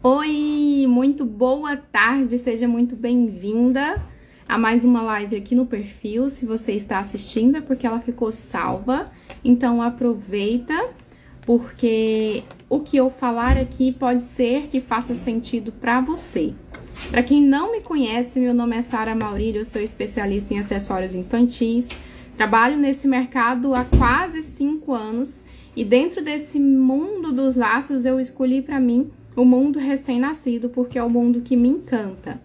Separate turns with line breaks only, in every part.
Oi, muito boa tarde, seja muito bem-vinda a mais uma live aqui no perfil. Se você está assistindo é porque ela ficou salva, então aproveita, porque o que eu falar aqui pode ser que faça sentido para você. Para quem não me conhece, meu nome é Sara Maurílio, eu sou especialista em acessórios infantis, trabalho nesse mercado há quase 5 anos e dentro desse mundo dos laços eu escolhi para mim o mundo recém-nascido, porque é o mundo que me encanta.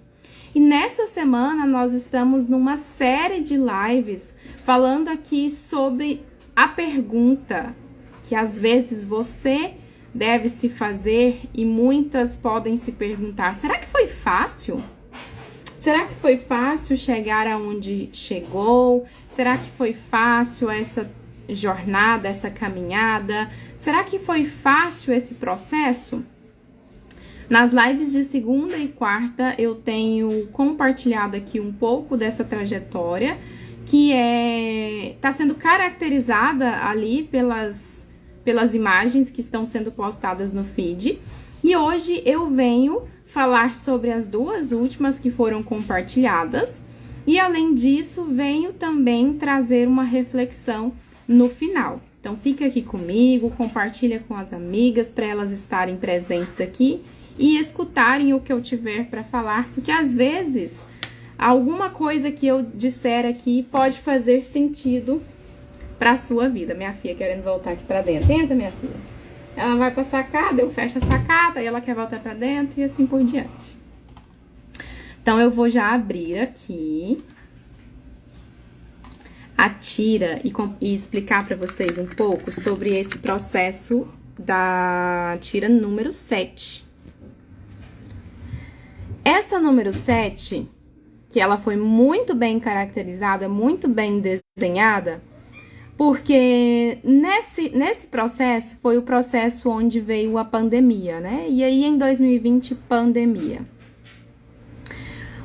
E nessa semana nós estamos numa série de lives falando aqui sobre a pergunta que às vezes você deve se fazer e muitas podem se perguntar: será que foi fácil? Será que foi fácil chegar aonde chegou? Será que foi fácil essa jornada, essa caminhada? Será que foi fácil esse processo? Nas lives de segunda e quarta eu tenho compartilhado aqui um pouco dessa trajetória que está sendo caracterizada ali pelas imagens que estão sendo postadas no feed. E hoje eu venho falar sobre as duas últimas que foram compartilhadas. E além disso, venho também trazer uma reflexão no final. Então fica aqui comigo, compartilha com as amigas para elas estarem presentes aqui e escutarem o que eu tiver para falar, porque às vezes alguma coisa que eu disser aqui pode fazer sentido para a sua vida. Minha filha querendo voltar aqui para dentro. Entra, minha filha. Ela vai para a sacada, eu fecho a sacada e ela quer voltar para dentro e assim por diante. Então eu vou já abrir aqui a tira e explicar para vocês um pouco sobre esse processo da tira número 7. Essa número 7, que ela foi muito bem caracterizada, muito bem desenhada, porque nesse processo foi o processo onde veio a pandemia, né? E aí em 2020, pandemia.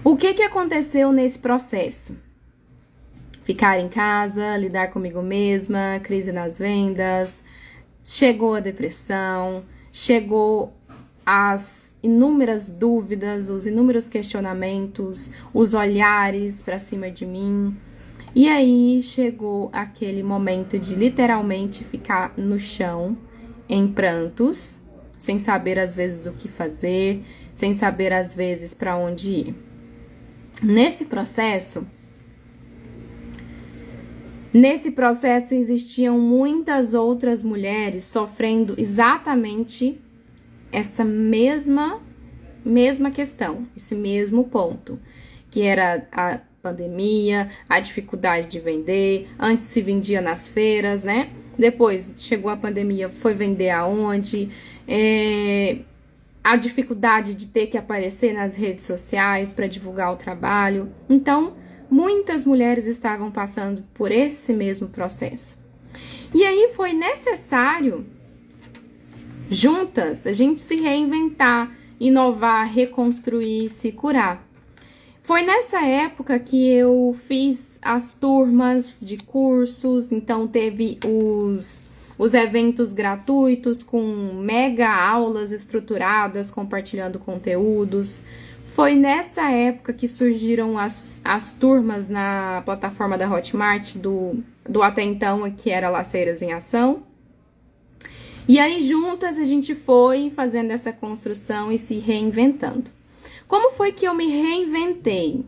O que aconteceu nesse processo? Ficar em casa, lidar comigo mesma, crise nas vendas, chegou a depressão, chegou as inúmeras dúvidas, os inúmeros questionamentos, os olhares para cima de mim. E aí chegou aquele momento de literalmente ficar no chão, em prantos, sem saber às vezes o que fazer, sem saber às vezes para onde ir. Nesse processo existiam muitas outras mulheres sofrendo exatamente essa mesma questão, esse mesmo ponto, que era a pandemia, a dificuldade de vender. Antes se vendia nas feiras, né? Depois chegou a pandemia, foi vender aonde? A dificuldade de ter que aparecer nas redes sociais para divulgar o trabalho. Então, muitas mulheres estavam passando por esse mesmo processo. E aí foi necessário, juntas, a gente se reinventar, inovar, reconstruir, se curar. Foi nessa época que eu fiz as turmas de cursos, então teve os eventos gratuitos com mega aulas estruturadas, compartilhando conteúdos. Foi nessa época que surgiram as turmas na plataforma da Hotmart, do até então, que era Laceiras em Ação. E aí, juntas, a gente foi fazendo essa construção e se reinventando. Como foi que eu me reinventei?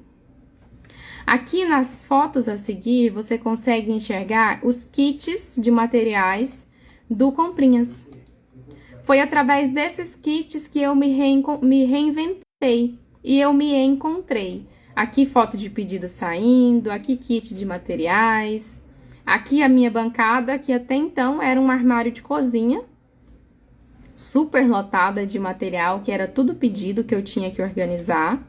Aqui nas fotos a seguir, você consegue enxergar os kits de materiais do Comprinhas. Foi através desses kits que eu me reinventei e eu me encontrei. Aqui foto de pedido saindo, aqui kit de materiais, aqui a minha bancada, que até então era um armário de cozinha, super lotada de material, que era tudo pedido que eu tinha que organizar.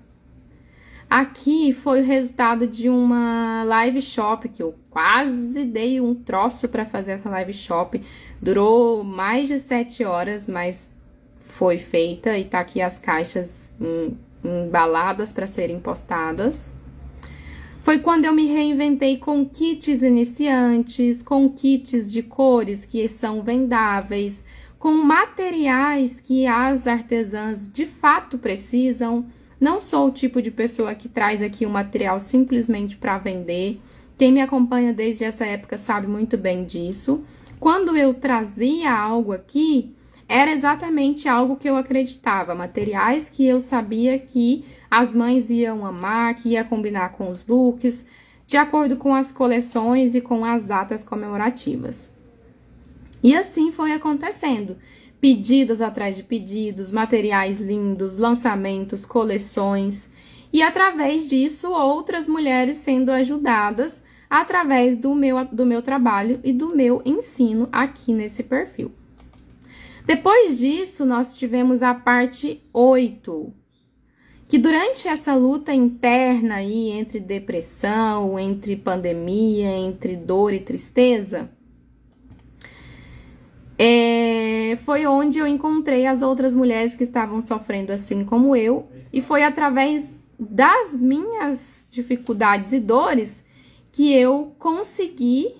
Aqui foi o resultado de uma live shop, que eu quase dei um troço para fazer essa live shop. Durou mais de 7 horas, mas foi feita e tá aqui as caixas embaladas para serem postadas. Foi quando eu me reinventei com kits iniciantes, com kits de cores que são vendáveis, com materiais que as artesãs de fato precisam. Não sou o tipo de pessoa que traz aqui um material simplesmente para vender. Quem me acompanha desde essa época sabe muito bem disso. Quando eu trazia algo aqui, era exatamente algo que eu acreditava, materiais que eu sabia que as mães iam amar, que ia combinar com os looks, de acordo com as coleções e com as datas comemorativas. E assim foi acontecendo. Pedidos atrás de pedidos, materiais lindos, lançamentos, coleções. E através disso, outras mulheres sendo ajudadas através do meu trabalho e do meu ensino aqui nesse perfil. Depois disso, nós tivemos a parte 8, que durante essa luta interna aí, entre depressão, entre pandemia, entre dor e tristeza, foi onde eu encontrei as outras mulheres que estavam sofrendo assim como eu, e foi através das minhas dificuldades e dores que eu consegui,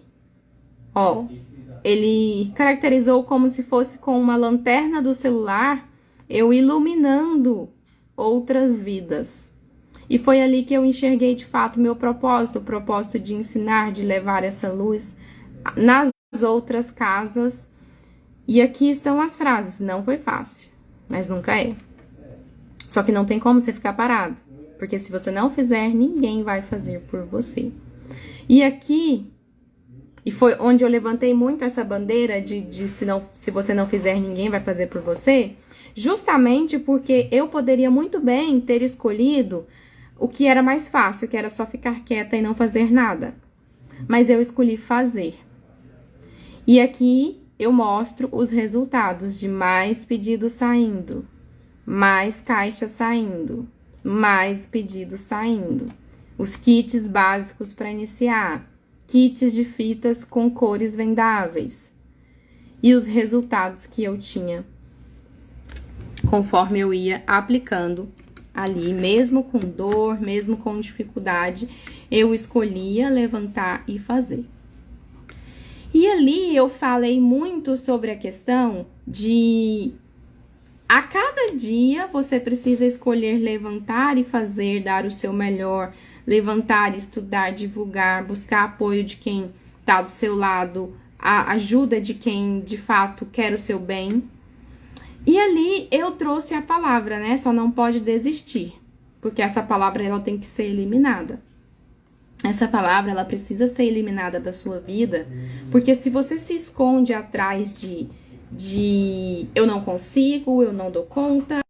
ele caracterizou como se fosse com uma lanterna do celular, eu iluminando outras vidas. E foi ali que eu enxerguei de fato o meu propósito, o propósito de ensinar, de levar essa luz nas outras casas. E aqui estão as frases. Não foi fácil, mas nunca é. Só que não tem como você ficar parado, porque se você não fizer, ninguém vai fazer por você. E aqui, e foi onde eu levantei muito essa bandeira de se você não fizer, ninguém vai fazer por você, justamente porque eu poderia muito bem ter escolhido o que era mais fácil, que era só ficar quieta e não fazer nada. Mas eu escolhi fazer. E aqui eu mostro os resultados de mais pedidos saindo, mais caixas saindo, mais pedidos saindo. Os kits básicos para iniciar, kits de fitas com cores vendáveis. E os resultados que eu tinha conforme eu ia aplicando ali, mesmo com dor, mesmo com dificuldade, eu escolhia levantar e fazer. E ali eu falei muito sobre a questão de a cada dia você precisa escolher levantar e fazer, dar o seu melhor, levantar, estudar, divulgar, buscar apoio de quem está do seu lado, a ajuda de quem de fato quer o seu bem. E ali eu trouxe a palavra, né? Só não pode desistir, porque essa palavra ela tem que ser eliminada. Essa palavra, ela precisa ser eliminada da sua vida, porque se você se esconde atrás de eu não consigo, eu não dou conta,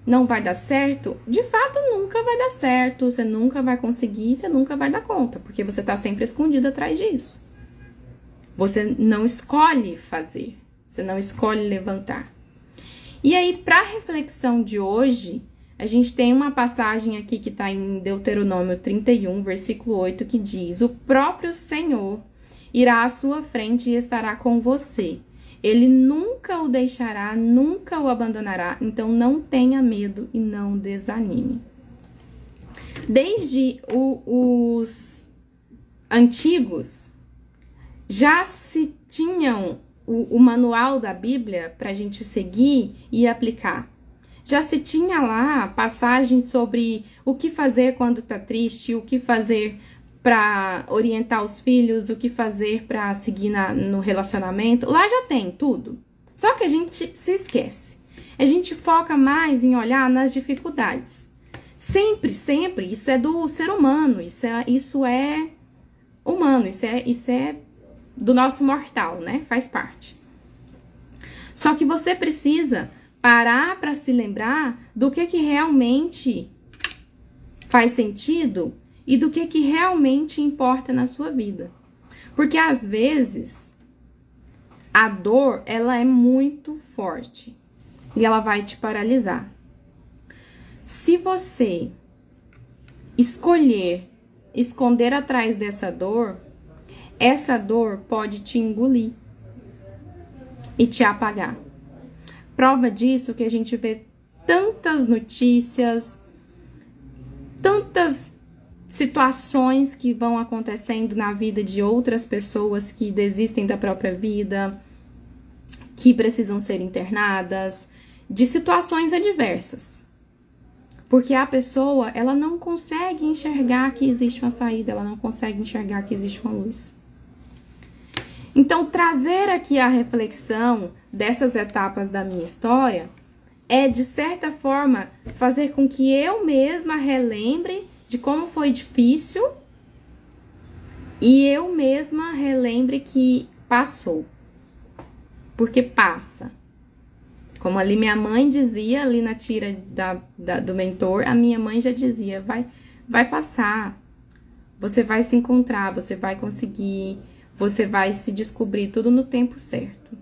não vai dar certo, de fato nunca vai dar certo, você nunca vai conseguir, você nunca vai dar conta, porque você tá sempre escondido atrás disso. Você não escolhe fazer, você não escolhe levantar. E aí, para a reflexão de hoje, a gente tem uma passagem aqui que está em Deuteronômio 31, versículo 8, que diz: o próprio Senhor irá à sua frente e estará com você. Ele nunca o deixará, nunca o abandonará, então não tenha medo e não desanime. Desde os antigos, já se tinham o manual da Bíblia para a gente seguir e aplicar. Já se tinha lá passagens sobre o que fazer quando tá triste, o que fazer para orientar os filhos, o que fazer para seguir no relacionamento. Lá já tem tudo. Só que a gente se esquece. A gente foca mais em olhar nas dificuldades. Sempre, sempre. Isso é do ser humano. Isso é humano. Isso é do nosso mortal, né? Faz parte. Só que você precisa parar para se lembrar do que realmente faz sentido e do que realmente importa na sua vida. Porque às vezes a dor, ela é muito forte e ela vai te paralisar. Se você escolher esconder atrás dessa dor, essa dor pode te engolir e te apagar. Prova disso que a gente vê tantas notícias, tantas situações que vão acontecendo na vida de outras pessoas que desistem da própria vida, que precisam ser internadas, de situações adversas. Porque a pessoa, ela não consegue enxergar que existe uma saída, ela não consegue enxergar que existe uma luz. Então, trazer aqui a reflexão dessas etapas da minha história é, de certa forma, fazer com que eu mesma relembre de como foi difícil e eu mesma relembre que passou. Porque passa. Como ali minha mãe dizia, ali na tira do mentor, a minha mãe já dizia, vai passar. Você vai se encontrar, você vai conseguir, você vai se descobrir tudo no tempo certo.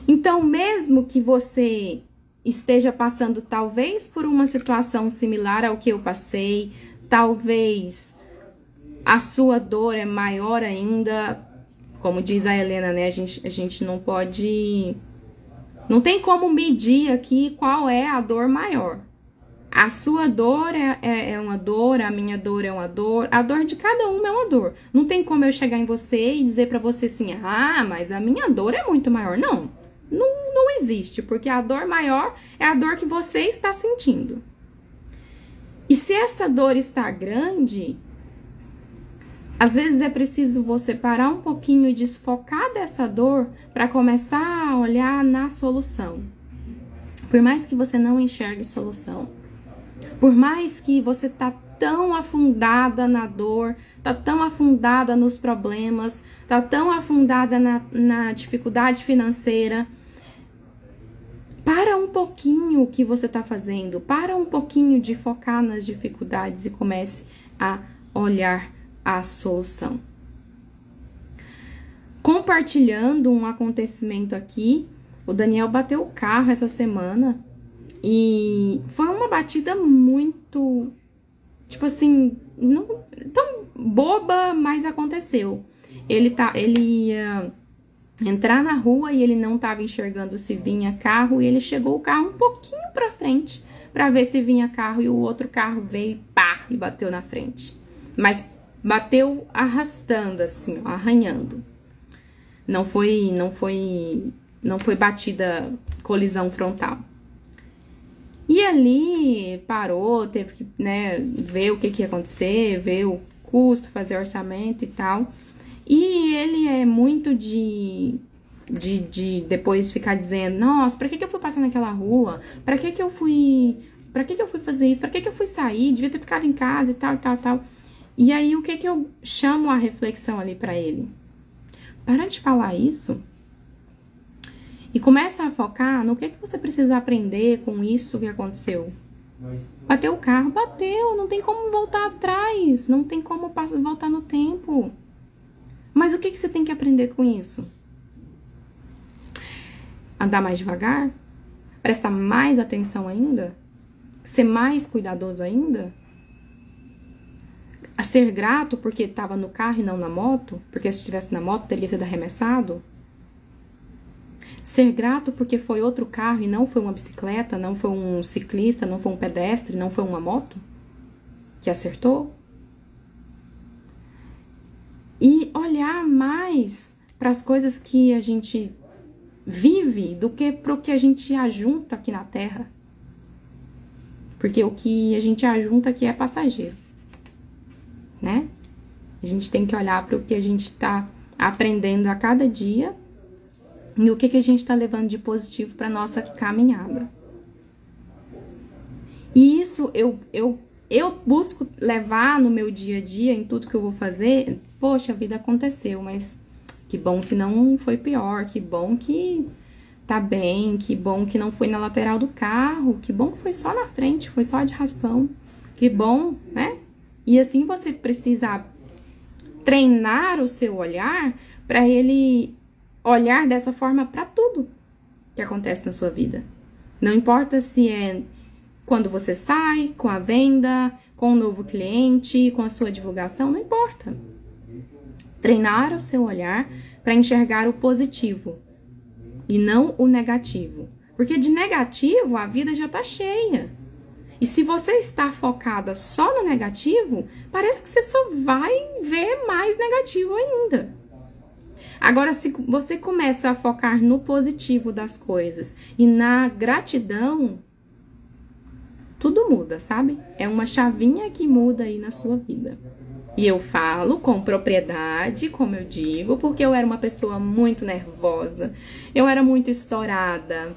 Então, mesmo que você esteja passando talvez por uma situação similar ao que eu passei, talvez a sua dor é maior ainda, como diz a Helena, né? A gente não pode... Não tem como medir aqui qual é a dor maior. A sua dor é uma dor, a minha dor é uma dor, a dor de cada um é uma dor. Não tem como eu chegar em você e dizer pra você assim, mas a minha dor é muito maior. Não existe, porque a dor maior é a dor que você está sentindo. E se essa dor está grande, às vezes é preciso você parar um pouquinho e desfocar dessa dor para começar a olhar na solução. Por mais que você não enxergue solução, por mais que você tá tão afundada na dor, tá tão afundada nos problemas, tá tão afundada na dificuldade financeira, para um pouquinho o que você tá fazendo, para um pouquinho de focar nas dificuldades e comece a olhar a solução. Compartilhando um acontecimento aqui, o Daniel bateu o carro essa semana e foi uma batida muito, tipo assim, não tão boba, mas aconteceu. Ele ia entrar na rua e ele não estava enxergando se vinha carro e ele chegou o carro um pouquinho para frente para ver se vinha carro e o outro carro veio e bateu na frente. Mas bateu arrastando assim, ó, arranhando. Não foi batida, colisão frontal. E ali parou, teve que, né, ver o que ia acontecer, ver o custo, fazer orçamento e tal. E ele é muito de depois ficar dizendo, nossa, pra que eu fui passar naquela rua? Pra que eu fui fazer isso? Pra que eu fui sair? Devia ter ficado em casa e tal. E aí, o que eu chamo a reflexão ali pra ele? Para de falar isso e começa a focar no que você precisa aprender com isso que aconteceu. Bateu o carro, bateu, não tem como voltar atrás, não tem como voltar no tempo. Mas o que você tem que aprender com isso? Andar mais devagar? Prestar mais atenção ainda? Ser mais cuidadoso ainda? A ser grato porque estava no carro e não na moto? Porque se estivesse na moto teria sido arremessado? Ser grato porque foi outro carro e não foi uma bicicleta, não foi um ciclista, não foi um pedestre, não foi uma moto que acertou? E olhar mais para as coisas que a gente vive do que para o que a gente ajunta aqui na Terra. Porque o que a gente ajunta aqui é passageiro, né? A gente tem que olhar para o que a gente está aprendendo a cada dia e o que a gente está levando de positivo para nossa caminhada. E isso eu busco levar no meu dia a dia, em tudo que eu vou fazer. Poxa, a vida aconteceu, mas que bom que não foi pior, que bom que tá bem, que bom que não foi na lateral do carro, que bom que foi só na frente, foi só de raspão, que bom, né? E assim você precisa treinar o seu olhar para ele olhar dessa forma para tudo que acontece na sua vida. Não importa se é quando você sai, com a venda, com um novo cliente, com a sua divulgação, não importa. Treinar o seu olhar para enxergar o positivo e não o negativo. Porque de negativo a vida já tá cheia. E se você está focada só no negativo, parece que você só vai ver mais negativo ainda. Agora, se você começa a focar no positivo das coisas e na gratidão, tudo muda, sabe? É uma chavinha que muda aí na sua vida. E eu falo com propriedade, como eu digo, porque eu era uma pessoa muito nervosa, eu era muito estourada.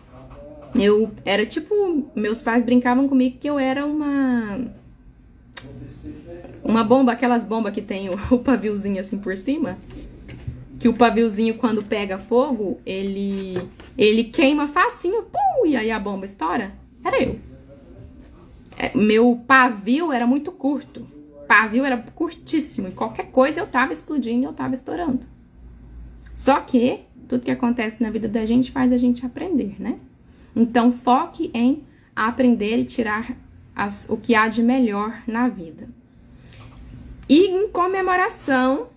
Eu era tipo, meus pais brincavam comigo que eu era uma bomba, aquelas bombas que tem o paviozinho assim por cima. Que o paviozinho, quando pega fogo, ele queima facinho, pum, e aí a bomba estoura. Era eu. Meu pavio era muito curto. Pavio era curtíssimo. E qualquer coisa eu tava explodindo, eu tava estourando. Só que tudo que acontece na vida da gente faz a gente aprender, né? Então, foque em aprender e tirar o que há de melhor na vida. E em comemoração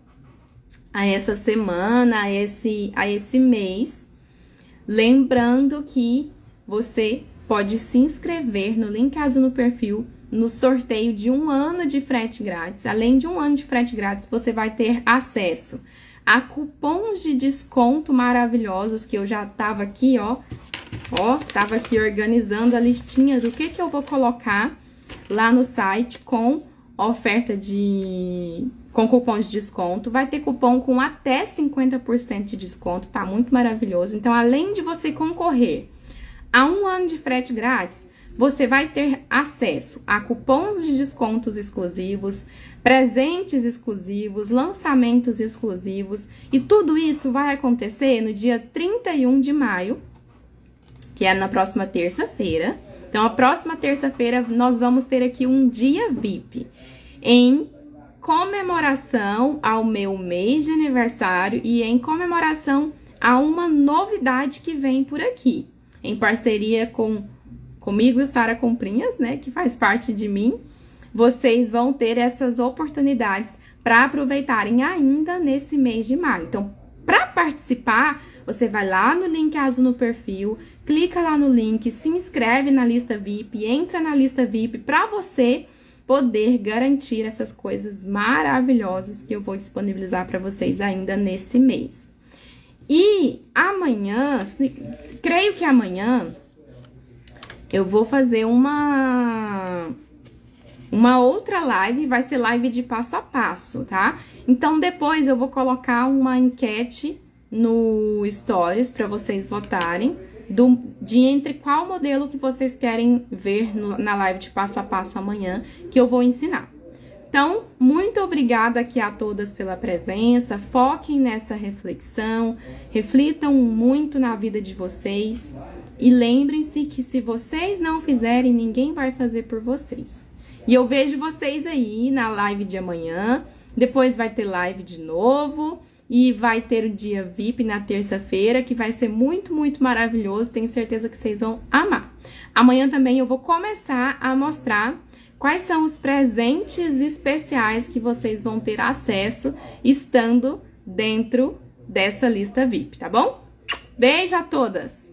a essa semana, a esse mês, lembrando que você pode se inscrever no link azul no perfil no sorteio de 1 ano de frete grátis. Além de 1 ano de frete grátis, você vai ter acesso a cupons de desconto maravilhosos que eu já tava aqui, tava aqui organizando a listinha do que eu vou colocar lá no site com oferta com cupom de desconto. Vai ter cupom com até 50% de desconto, tá muito maravilhoso. Então, além de você concorrer a 1 ano de frete grátis, você vai ter acesso a cupons de descontos exclusivos, presentes exclusivos, lançamentos exclusivos, e tudo isso vai acontecer no dia 31 de maio, que é na próxima terça-feira. Então, a próxima terça-feira nós vamos ter aqui um dia VIP em comemoração ao meu mês de aniversário e em comemoração a uma novidade que vem por aqui, em parceria comigo e Sara Comprinhas, né, que faz parte de mim. Vocês vão ter essas oportunidades para aproveitarem ainda nesse mês de maio. Então, para participar, você vai lá no link azul no perfil, clica lá no link, se inscreve na lista VIP, entra na lista VIP para você poder garantir essas coisas maravilhosas que eu vou disponibilizar para vocês ainda nesse mês. E amanhã, creio que amanhã, eu vou fazer uma outra live, vai ser live de passo a passo, tá? Então, depois eu vou colocar uma enquete no Stories para vocês votarem de entre qual modelo que vocês querem ver na live de passo a passo amanhã, que eu vou ensinar. Então, muito obrigada aqui a todas pela presença, foquem nessa reflexão, reflitam muito na vida de vocês e lembrem-se que se vocês não fizerem, ninguém vai fazer por vocês. E eu vejo vocês aí na live de amanhã, depois vai ter live de novo e vai ter o dia VIP na terça-feira, que vai ser muito, muito maravilhoso, tenho certeza que vocês vão amar. Amanhã também eu vou começar a mostrar quais são os presentes especiais que vocês vão ter acesso estando dentro dessa lista VIP, tá bom? Beijo a todas!